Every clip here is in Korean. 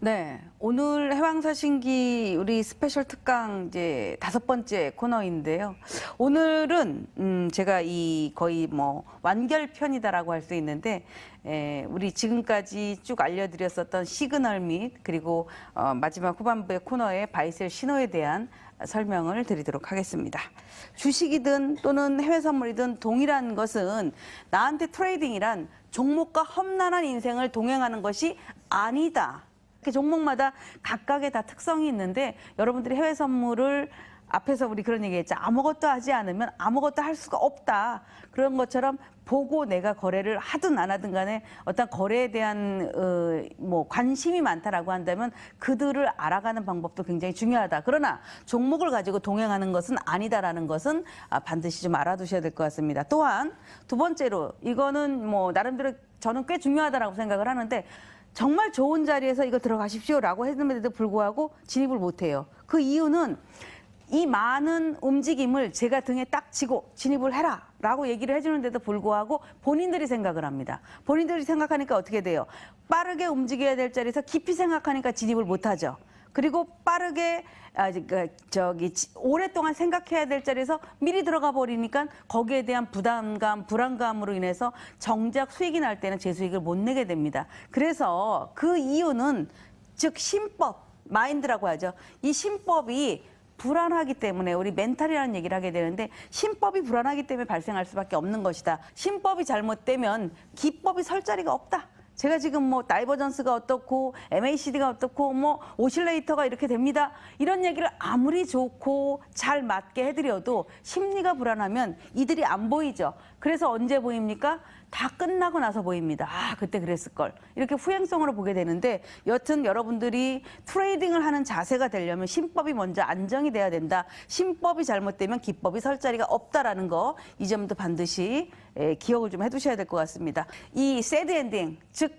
네, 오늘 해왕사신기 우리 스페셜 특강 이제 5번째 코너인데요. 오늘은 제가 이 거의 뭐 완결편이다라고 할 수 있는데 우리 지금까지 쭉 알려드렸었던 시그널 및 그리고 마지막 후반부의 코너의 바이셀 신호에 대한 설명을 드리도록 하겠습니다. 주식이든 또는 해외 선물이든 동일한 것은 나한테 트레이딩이란 종목과 험난한 인생을 동행하는 것이 아니다. 종목마다 각각의 다 특성이 있는데 여러분들이 해외 선물을 앞에서 우리 그런 얘기했죠. 아무것도 하지 않으면 아무것도 할 수가 없다. 그런 것처럼 보고 내가 거래를 하든 안 하든 간에 어떤 거래에 대한 뭐 관심이 많다라고 한다면 그들을 알아가는 방법도 굉장히 중요하다. 그러나 종목을 가지고 동행하는 것은 아니다라는 것은 반드시 좀 알아두셔야 될 것 같습니다. 또한 두 번째로 이거는 뭐 나름대로 저는 꽤 중요하다라고 생각을 하는데 정말 좋은 자리에서 이거 들어가십시오라고 했는데도 불구하고 진입을 못해요. 그 이유는 이 많은 움직임을 제가 등에 딱 지고 진입을 해라 라고 얘기를 해주는데도 불구하고 본인들이 생각을 합니다. 본인들이 생각하니까 어떻게 돼요? 빠르게 움직여야 될 자리에서 깊이 생각하니까 진입을 못하죠. 그리고 빠르게 오랫동안 생각해야 될 자리에서 미리 들어가 버리니까 거기에 대한 부담감, 불안감으로 인해서 정작 수익이 날 때는 제 수익을 못 내게 됩니다. 그래서 그 이유는 즉 신법, 마인드라고 하죠. 이 신법이 불안하기 때문에 우리 멘탈이라는 얘기를 하게 되는데 신법이 불안하기 때문에 발생할 수밖에 없는 것이다. 신법이 잘못되면 기법이 설 자리가 없다. 제가 지금 뭐 다이버전스가 어떻고 MACD가 어떻고 뭐 오실레이터가 이렇게 됩니다. 이런 얘기를 아무리 좋고 잘 맞게 해드려도 심리가 불안하면 이들이 안 보이죠. 그래서 언제 보입니까? 다 끝나고 나서 보입니다. 아, 그때 그랬을 걸. 이렇게 후행성으로 보게 되는데 여튼 여러분들이 트레이딩을 하는 자세가 되려면 신법이 먼저 안정이 돼야 된다. 신법이 잘못되면 기법이 설 자리가 없다라는 거, 이 점도 반드시 기억을 좀 해두셔야 될 것 같습니다. 이 새드 엔딩, 즉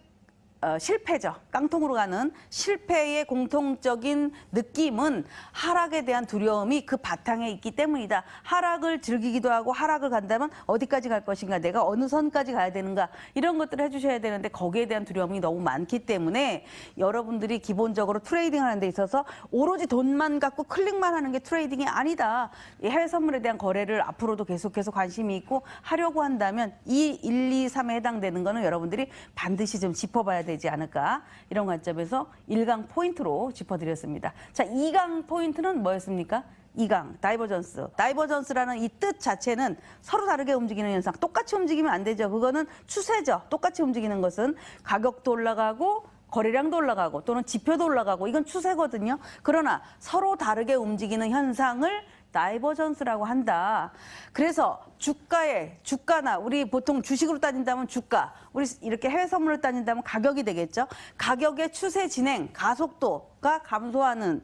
실패죠. 깡통으로 가는 실패의 공통적인 느낌은 하락에 대한 두려움이 그 바탕에 있기 때문이다. 하락을 즐기기도 하고 하락을 간다면 어디까지 갈 것인가, 내가 어느 선까지 가야 되는가, 이런 것들을 해주셔야 되는데 거기에 대한 두려움이 너무 많기 때문에 여러분들이 기본적으로 트레이딩 하는 데 있어서 오로지 돈만 갖고 클릭만 하는 게 트레이딩이 아니다. 이 해외 선물에 대한 거래를 앞으로도 계속해서 관심이 있고 하려고 한다면 이 1, 2, 3에 해당되는 거는 여러분들이 반드시 좀 짚어봐야 되지 않을까, 이런 관점에서 1강 포인트로 짚어드렸습니다. 자, 2강 포인트는 뭐였습니까? 2강 다이버전스. 다이버전스라는 이 뜻 자체는 서로 다르게 움직이는 현상. 똑같이 움직이면 안 되죠. 그거는 추세죠. 똑같이 움직이는 것은 가격도 올라가고 거래량도 올라가고 또는 지표도 올라가고 이건 추세거든요. 그러나 서로 다르게 움직이는 현상을 다이버전스라고 한다. 그래서 주가나 우리 보통 주식으로 따진다면 주가, 우리 이렇게 해외 선물로 따진다면 가격이 되겠죠. 가격의 추세 진행, 가속도가 감소하는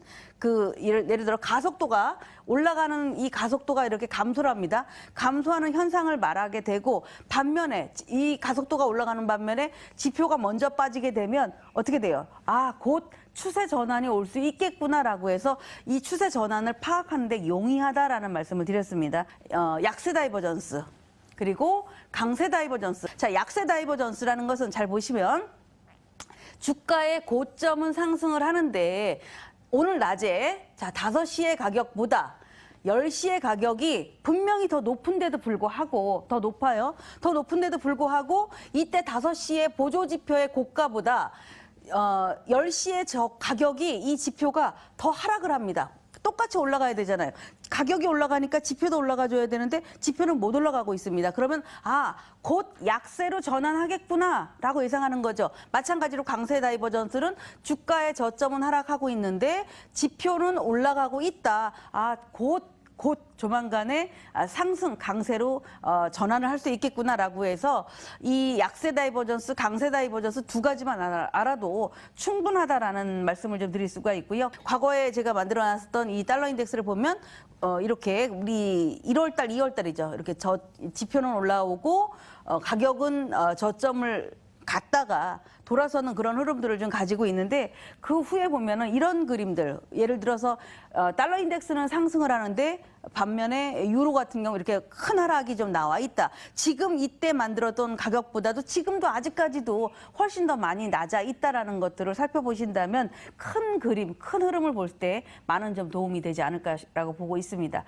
예를 들어 가속도가 올라가는 이 가속도가 이렇게 감소를 합니다. 감소하는 현상을 말하게 되고 반면에 이 가속도가 올라가는 반면에 지표가 먼저 빠지게 되면 어떻게 돼요? 아, 곧 추세 전환이 올 수 있겠구나라고 해서 이 추세 전환을 파악하는 데 용이하다라는 말씀을 드렸습니다. 약세 다이버전스 그리고 강세 다이버전스. 자, 약세 다이버전스라는 것은 잘 보시면 주가의 고점은 상승을 하는데 오늘 낮에 5시의 가격보다 10시의 가격이 분명히 더 높은데도 불구하고 더 높아요. 더 높은데도 불구하고 이때 5시의 보조지표의 고가보다 10시의 가격이 이 지표가 더 하락을 합니다. 똑같이 올라가야 되잖아요. 가격이 올라가니까 지표도 올라가줘야 되는데 지표는 못 올라가고 있습니다. 그러면 곧 약세로 전환하겠구나 라고 예상하는 거죠. 마찬가지로 강세 다이버전스는 주가의 저점은 하락하고 있는데 지표는 올라가고 있다. 곧 조만간에 상승, 강세로 전환을 할 수 있겠구나라고 해서 이 약세 다이버전스, 강세 다이버전스 두 가지만 알아도 충분하다라는 말씀을 좀 드릴 수가 있고요. 과거에 제가 만들어놨었던 이 달러 인덱스를 보면 이렇게 우리 1월달, 2월달이죠. 이렇게 지표는 올라오고 가격은 저점을 갔다가 돌아서는 그런 흐름들을 좀 가지고 있는데 그 후에 보면은 이런 그림들 예를 들어서 달러 인덱스는 상승을 하는데 반면에 유로 같은 경우 이렇게 큰 하락이 좀 나와 있다. 지금 이때 만들었던 가격보다도 지금도 아직까지도 훨씬 더 많이 낮아 있다라는 것들을 살펴보신다면 큰 그림, 큰 흐름을 볼 때 많은 좀 도움이 되지 않을까라고 보고 있습니다.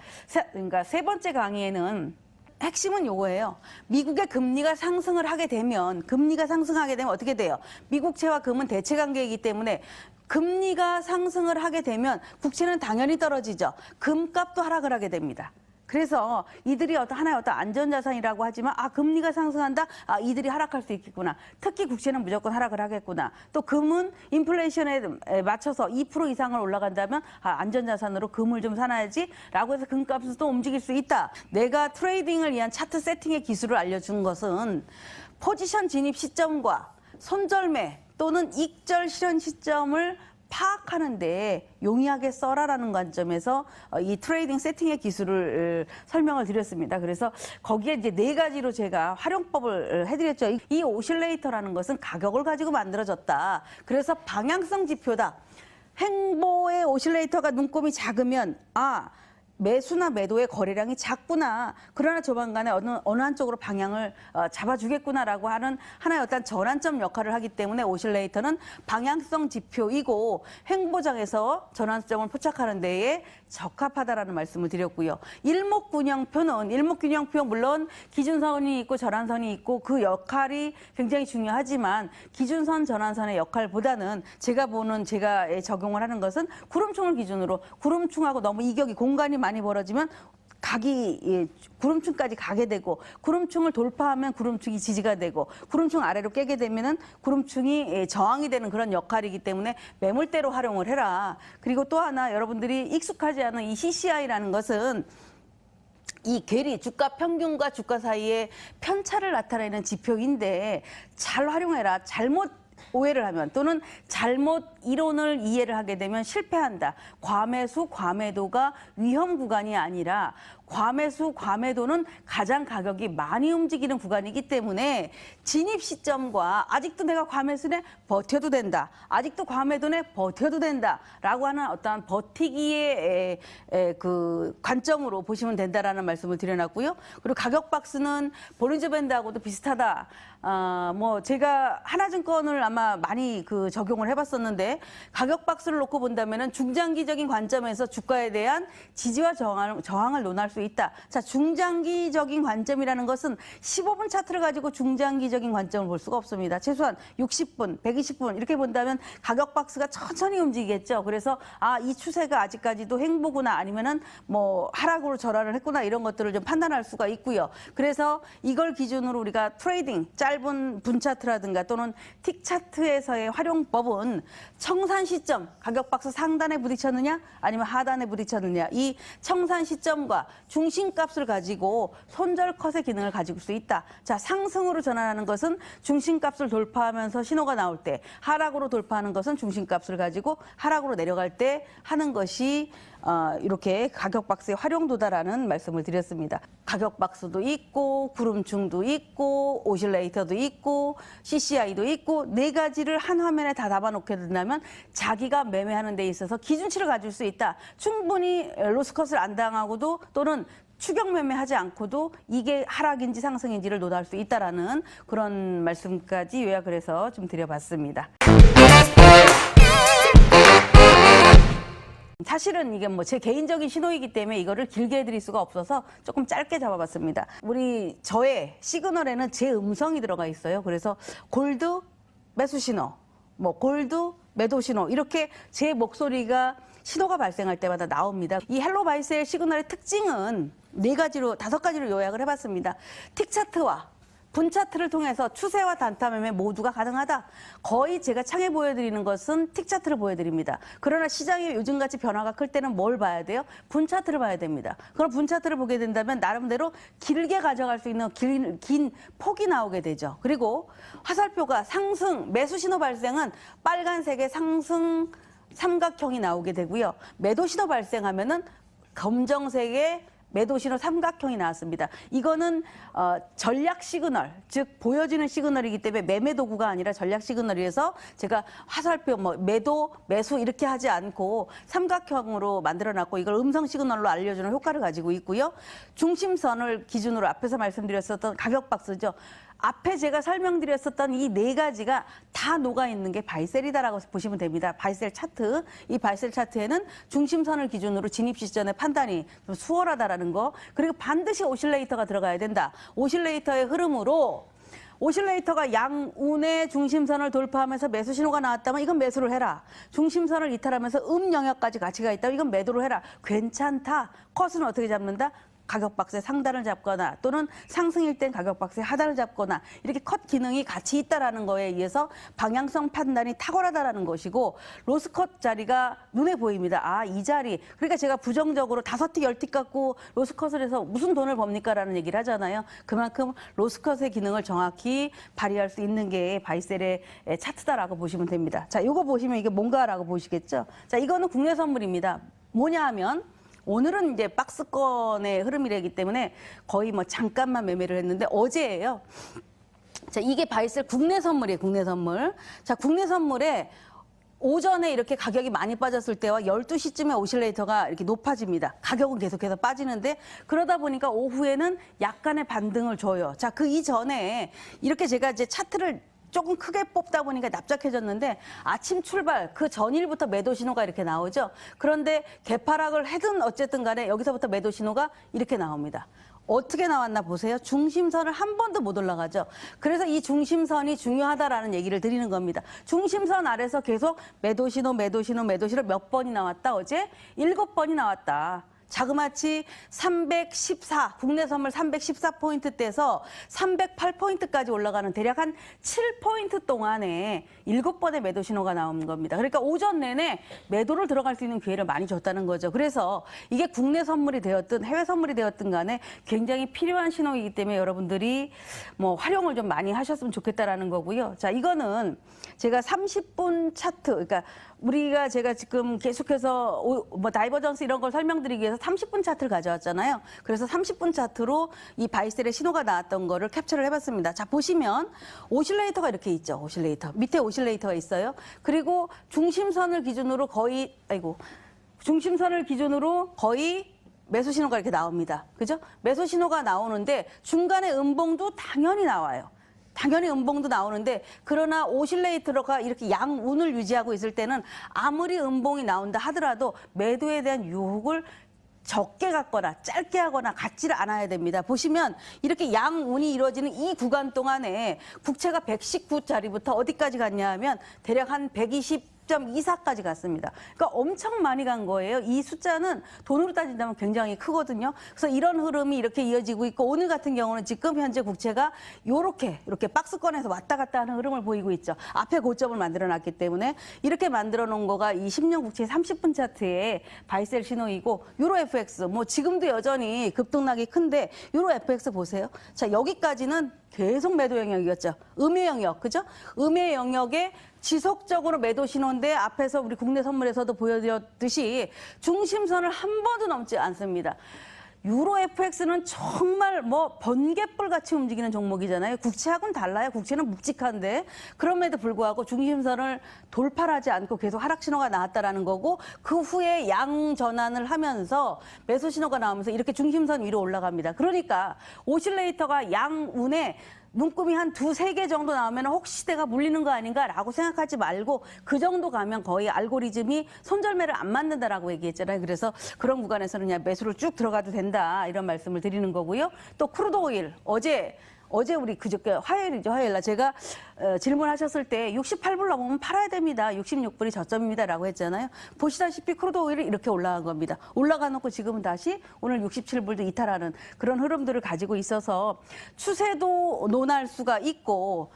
그러니까 세 번째 강의에는 핵심은 요거예요. 미국의 금리가 상승을 하게 되면 금리가 상승하게 되면 어떻게 돼요? 미국채와 금은 대체 관계이기 때문에 금리가 상승을 하게 되면 국채는 당연히 떨어지죠. 금값도 하락을 하게 됩니다. 그래서 이들이 하나의 안전자산이라고 하지만 금리가 상승한다? 이들이 하락할 수 있겠구나. 특히 국채는 무조건 하락을 하겠구나. 또 금은 인플레이션에 맞춰서 2% 이상을 올라간다면 안전자산으로 금을 좀 사놔야지 라고 해서 금값을 또 움직일 수 있다. 내가 트레이딩을 위한 차트 세팅의 기술을 알려준 것은 포지션 진입 시점과 손절매 또는 익절 실현 시점을 파악하는데 용이하게 써라라는 관점에서 이 트레이딩 세팅의 기술을 설명을 드렸습니다. 그래서 거기에 이제 4가지로 제가 활용법을 해드렸죠. 이 오실레이터라는 것은 가격을 가지고 만들어졌다. 그래서 방향성 지표다. 행보의 오실레이터가 눈곱이 작으면 매수나 매도의 거래량이 작구나. 그러나 조만간에 어느 한쪽으로 방향을 잡아주겠구나라고 하는 하나의 어떤 전환점 역할을 하기 때문에 오실레이터는 방향성 지표이고 행보장에서 전환점을 포착하는 데에 적합하다라는 말씀을 드렸고요. 일목균형표 물론 기준선이 있고 전환선이 있고 그 역할이 굉장히 중요하지만 기준선 전환선의 역할보다는 제가 적용을 하는 것은 구름충을 기준으로 구름충하고 너무 이격이 공간이 많이 벌어지면 각이 구름충까지 가게 되고 구름충을 돌파하면 구름충이 지지가 되고 구름충 아래로 깨게 되면은 구름충이 저항이 되는 그런 역할이기 때문에 매물대로 활용을 해라. 그리고 또 하나 여러분들이 익숙하지 않은 이 CCI라는 것은 이 괴리, 주가 평균과 주가 사이의 편차를 나타내는 지표인데 잘 활용해라. 잘못 오해를 하면 또는 잘못 이론을 이해를 하게 되면 실패한다. 과매수, 과매도가 위험 구간이 아니라 과매수, 과매도는 가장 가격이 많이 움직이는 구간이기 때문에 진입 시점과 아직도 내가 과매수네 버텨도 된다. 아직도 과매도네 버텨도 된다. 라고 하는 어떠한 버티기의 그 관점으로 보시면 된다라는 말씀을 드려놨고요. 그리고 가격 박스는 볼린저 밴드하고도 비슷하다. 제가 하나증권을 아마 많이 적용을 해봤었는데 가격 박스를 놓고 본다면은 중장기적인 관점에서 주가에 대한 지지와 저항을 논할 수 있다. 자, 중장기적인 관점이라는 것은 15분 차트를 가지고 중장기적인 관점을 볼 수가 없습니다. 최소한 60분, 120분 이렇게 본다면 가격 박스가 천천히 움직이겠죠. 그래서 이 추세가 아직까지도 행보구나 아니면은 하락으로 전환을 했구나 이런 것들을 좀 판단할 수가 있고요. 그래서 이걸 기준으로 우리가 트레이딩 짧은 분 차트라든가 또는 틱 차트에서의 활용법은 청산 시점, 가격 박스 상단에 부딪혔느냐 아니면 하단에 부딪혔느냐 이 청산 시점과 중심값을 가지고 손절 컷의 기능을 가지고 수 있다. 자, 상승으로 전환하는 것은 중심값을 돌파하면서 신호가 나올 때, 하락으로 돌파하는 것은 중심값을 가지고 하락으로 내려갈 때 하는 것이 이렇게 가격 박스의 활용도다라는 말씀을 드렸습니다. 가격 박스도 있고 구름충도 있고 오실레이터도 있고 CCI도 있고 4가지를 한 화면에 다 담아놓게 된다면 자기가 매매하는 데 있어서 기준치를 가질 수 있다. 충분히 로스컷을 안 당하고도 또는 추격 매매하지 않고도 이게 하락인지 상승인지를 논할 수 있다라는 그런 말씀까지 요약을 해서 좀 드려봤습니다. 사실은 이게 제 개인적인 신호이기 때문에 이거를 길게 해드릴 수가 없어서 조금 짧게 잡아봤습니다. 저의 시그널에는 제 음성이 들어가 있어요. 그래서 골드 매수 신호, 골드 매도 신호 이렇게 제 목소리가 신호가 발생할 때마다 나옵니다. 이 헬로 바이셀 시그널의 특징은 5가지로 요약을 해봤습니다. 틱 차트와 분 차트를 통해서 추세와 단타 매매 모두가 가능하다. 거의 제가 창에 보여드리는 것은 틱 차트를 보여드립니다. 그러나 시장이 요즘같이 변화가 클 때는 뭘 봐야 돼요? 분 차트를 봐야 됩니다. 그럼 분 차트를 보게 된다면 나름대로 길게 가져갈 수 있는 긴 폭이 나오게 되죠. 그리고 화살표가 상승, 매수 신호 발생은 빨간색의 상승 삼각형이 나오게 되고요. 매도 신호 발생하면은 검정색의 매도 신호 삼각형이 나왔습니다. 이거는 전략 시그널, 즉 보여지는 시그널이기 때문에 매매 도구가 아니라 전략 시그널이어서 제가 화살표 뭐 매도, 매수 이렇게 하지 않고 삼각형으로 만들어놨고 이걸 음성 시그널로 알려주는 효과를 가지고 있고요. 중심선을 기준으로 앞에서 말씀드렸었던 가격 박스죠. 앞에 제가 설명드렸었던 이 네 가지가 다 녹아있는 게 바이셀이다라고 보시면 됩니다. 바이셀 차트. 이 바이셀 차트에는 중심선을 기준으로 진입 시점의 판단이 좀 수월하다라는 거. 그리고 반드시 오실레이터가 들어가야 된다. 오실레이터의 흐름으로 오실레이터가 양운의 중심선을 돌파하면서 매수 신호가 나왔다면 이건 매수를 해라. 중심선을 이탈하면서 영역까지 가치가 있다면 이건 매도를 해라. 괜찮다. 컷은 어떻게 잡는다? 가격 박스의 상단을 잡거나 또는 상승일 땐 가격 박스의 하단을 잡거나 이렇게 컷 기능이 같이 있다라는 거에 의해서 방향성 판단이 탁월하다라는 것이고 로스컷 자리가 눈에 보입니다. 아, 이 자리. 그러니까 제가 부정적으로 5틱, 10틱 갖고 로스컷을 해서 무슨 돈을 법니까? 라는 얘기를 하잖아요. 그만큼 로스컷의 기능을 정확히 발휘할 수 있는 게 바이셀의 차트다라고 보시면 됩니다. 자, 이거 보시면 이게 뭔가라고 보시겠죠? 자, 이거는 국내 선물입니다. 뭐냐 하면 오늘은 이제 박스권의 흐름이기 때문에 거의 뭐 잠깐만 매매를 했는데 어제예요. 자, 이게 바이셀 국내 선물이에요, 국내 선물. 자, 국내 선물에 오전에 이렇게 가격이 많이 빠졌을 때와 12시쯤에 오실레이터가 이렇게 높아집니다. 가격은 계속해서 빠지는데 그러다 보니까 오후에는 약간의 반등을 줘요. 자, 그 이전에 이렇게 제가 이제 차트를 조금 크게 뽑다 보니까 납작해졌는데 아침 출발 그 전일부터 매도 신호가 이렇게 나오죠. 그런데 개파락을 해든 어쨌든 간에 여기서부터 매도 신호가 이렇게 나옵니다. 어떻게 나왔나 보세요. 중심선을 한 번도 못 올라가죠. 그래서 이 중심선이 중요하다라는 얘기를 드리는 겁니다. 중심선 아래서 계속 매도 신호, 매도 신호, 매도 신호 몇 번이 나왔다. 어제 7번이 나왔다. 자그마치 314, 국내 선물 314포인트대에서 308포인트까지 올라가는 대략 한 7포인트 동안에 7번의 매도 신호가 나오는 겁니다. 그러니까 오전 내내 매도를 들어갈 수 있는 기회를 많이 줬다는 거죠. 그래서 이게 국내 선물이 되었든 해외 선물이 되었든 간에 굉장히 필요한 신호이기 때문에 여러분들이 뭐 활용을 좀 많이 하셨으면 좋겠다라는 거고요. 자, 이거는 제가 30분 차트, 그러니까 우리가 제가 지금 계속해서 뭐 다이버전스 이런 걸 설명드리기 위해서 30분 차트를 가져왔잖아요. 그래서 30분 차트로 이 바이셀의 신호가 나왔던 거를 캡처를 해봤습니다. 자, 보시면 오실레이터가 이렇게 있죠. 오실레이터. 밑에 오실레이터가 있어요. 그리고 중심선을 기준으로 거의, 중심선을 기준으로 거의 매수 신호가 이렇게 나옵니다. 그죠? 매수 신호가 나오는데 중간에 음봉도 당연히 나와요. 당연히 음봉도 나오는데 그러나 오실레이터가 이렇게 양운을 유지하고 있을 때는 아무리 음봉이 나온다 하더라도 매도에 대한 유혹을 적게 갖거나 짧게 하거나 갖지를 않아야 됩니다. 보시면 이렇게 양운이 이루어지는 이 구간 동안에 국채가 119짜리부터 어디까지 갔냐 하면 대략 한 120.24까지 갔습니다. 그러니까 엄청 많이 간 거예요. 이 숫자는 돈으로 따진다면 굉장히 크거든요. 그래서 이런 흐름이 이렇게 이어지고 있고 오늘 같은 경우는 지금 현재 국채가 이렇게 박스권에서 왔다 갔다 하는 흐름을 보이고 있죠. 앞에 고점을 만들어놨기 때문에 이렇게 만들어 놓은 거가 이 10년 국채 30분 차트의 바이셀 신호이고 유로 FX 뭐 지금도 여전히 급등락이 큰데 유로 FX 보세요. 자, 여기까지는 계속 매도 영역이었죠. 음의 영역, 그죠? 음의 영역에 지속적으로 매도 신호인데 앞에서 우리 국내 선물에서도 보여드렸듯이 중심선을 한 번도 넘지 않습니다. 유로 FX는 정말 뭐 번개불 같이 움직이는 종목이잖아요. 국채하고는 달라요. 국채는 묵직한데 그럼에도 불구하고 중심선을 돌파하지 않고 계속 하락 신호가 나왔다라는 거고 그 후에 양 전환을 하면서 매수 신호가 나오면서 이렇게 중심선 위로 올라갑니다. 그러니까 오실레이터가 양운에 눈금이 한 2-3개 정도 나오면 혹시 내가 물리는 거 아닌가라고 생각하지 말고 그 정도 가면 거의 알고리즘이 손절매를 안 맞는다라고 얘기했잖아요. 그래서 그런 구간에서는 그냥 매수를 쭉 들어가도 된다 이런 말씀을 드리는 거고요. 또 크루드 오일 어제 우리 그저께 화요일이죠. 화요일날 제가 질문하셨을 때 68불 넘으면 팔아야 됩니다. 66불이 저점입니다라고 했잖아요. 보시다시피 크루드 오일이 이렇게 올라간 겁니다. 올라가 놓고 지금은 다시 오늘 67불도 이탈하는 그런 흐름들을 가지고 있어서 추세도 논할 수가 있고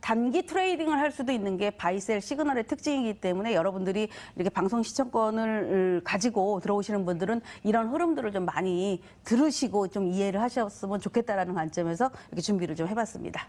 단기 트레이딩을 할 수도 있는 게 바이셀 시그널의 특징이기 때문에 여러분들이 이렇게 방송 시청권을 가지고 들어오시는 분들은 이런 흐름들을 좀 많이 들으시고 좀 이해를 하셨으면 좋겠다라는 관점에서 이렇게 준비를 좀 해봤습니다.